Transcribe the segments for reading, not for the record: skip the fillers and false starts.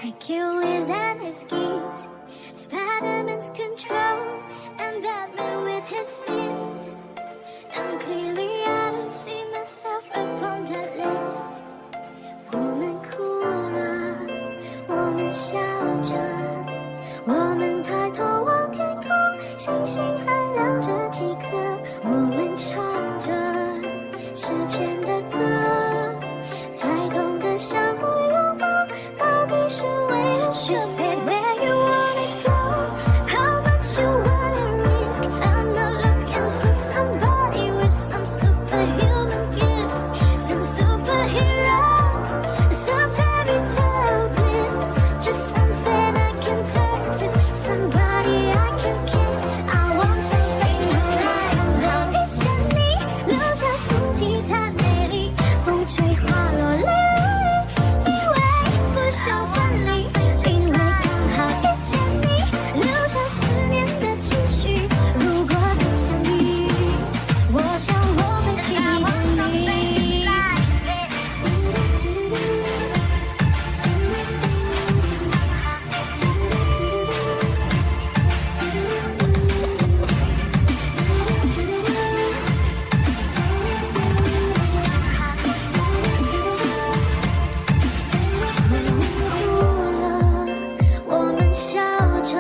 Hercules and his schemes, Spider-Man's control, and Batman with his fist. And clearly I don't see myself upon that list. 我们哭了，我们笑着，我们抬头望天空，星星还亮着几颗，我们唱着时间的歌，才懂得相互拥抱，到底是为了什么？ She said where you wanna go, how much you wanna risk. I'm not looking for somebody with some superhuman gifts, some superhero, some fairy tale bliss, just something I can turn to, somebody I can kiss. I want something just like love. 遇见你，留下足迹太美丽，风吹花落泪，以为不想分离，因为刚好遇见你，留下10年的期许。如果不相遇，我想我会记得你。我们笑着，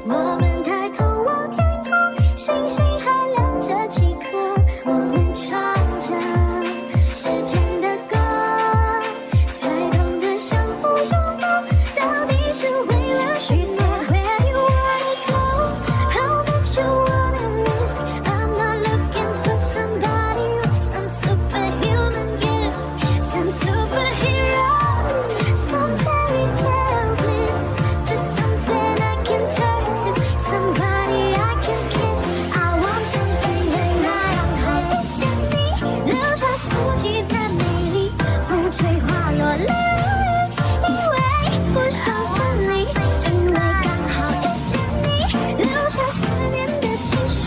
我们抬头望天空，星星还亮着几颗，我们唱着时间的歌，才懂得相互拥抱，到底是为了什么？ Where you wanna go, how much you wanna risk. I'm not looking for somebody with some superhuman gifts, some superhero, some fairy tale bliss, just something I can turn to, somebody I can kiss. I want something that's like love. 遇见你，留下足迹太美丽，风吹花落泪，以为不想分离，因为刚好遇见你，留下10年的期许。